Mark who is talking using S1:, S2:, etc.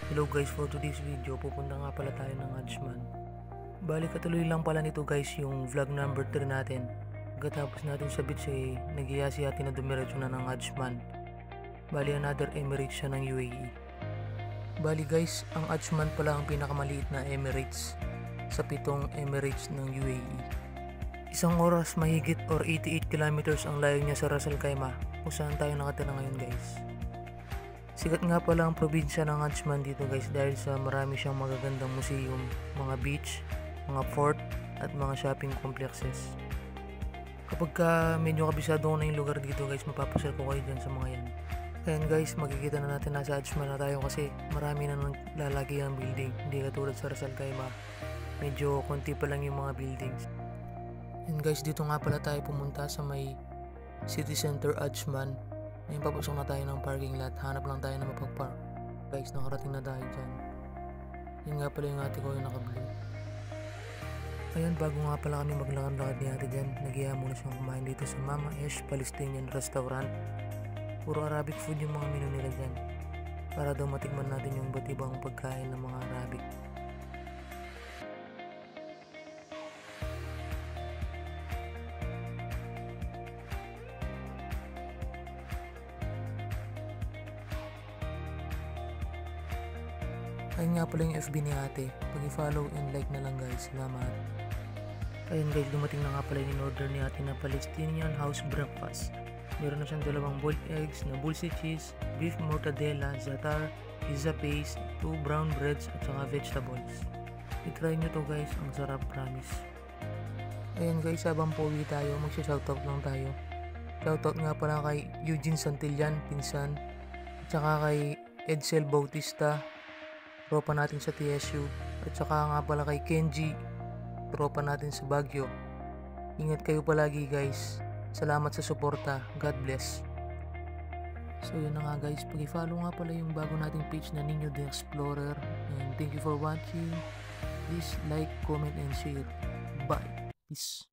S1: Hello guys, for today's video, pupunta nga pala tayo ng Ajman. Bali katuloy lang pala nito guys yung vlog number 3 natin. Pagkatapos natin sa beach nag-iya si ate na dumiretso na ng Ajman. Bali another Emirates siya ng UAE. Bali guys, ang Ajman pala ang pinakamaliit na Emirates sa 7 Emirates ng UAE. Isang oras mahigit or 88 kilometers ang layo niya sa Ras Al Khaimah, kung saan tayo nakatira ngayon guys. Sikat nga pala ang probinsya ng Ajman dito guys dahil sa marami siyang magagandang museum, mga beach, mga fort at mga shopping complexes. Kapag medyo kabisado ko na yung lugar dito guys, mapapasyal ko kayo dyan sa mga yan. Ayan guys, makikita na natin nasa Ajman na tayo kasi marami na nang lalaki ang building, hindi katulad sa Ras Al Khaimah. Medyo konti pa lang yung mga buildings. And guys, dito nga pala tayo pumunta sa may City Center Ajman. Ngayon papasok na tayo ng parking lot. Hanap lang tayo na mapag-park. Guys, nakarating na tayo dyan. Yun nga pala yung ate ko yung naka-blue. Ayun, bago nga pala kami maglakad-lakad ni ate dyan, nag-iya muna siyang kumain dito sa Mama Esh Palestinian Restaurant. Puro Arabic food yung mga menu nila dyan. Para daw matikman natin yung iba't ibang pagkain ng mga Arabic. Ayun nga pala yung FB ni ate. Pag-follow and like na lang guys. Salamat. Ayun guys, dumating na nga pala yung in-order ni ate na Palestinian house breakfast. Meron na siyang 2 boiled eggs na bulsi cheese, beef mortadella, za'atar, pizza paste, 2 brown breads at saka vegetables. I-try nyo to guys, ang sarap, promise. Ayun guys, habang pauwi tayo, magsha-shoutout lang tayo. Shoutout nga pala kay Eugene Santillan, pinsan, at saka kay Edsel Bautista, tropa natin sa TSU, at saka nga pala kay Kenji, tropa natin sa Baguio. Ingat kayo palagi guys. Salamat sa suporta. God bless. So yun na nga guys, pag-follow nga pala yung bago nating page na Nino the Explorer. And thank you for watching. Please like, comment, and share. Bye. Peace.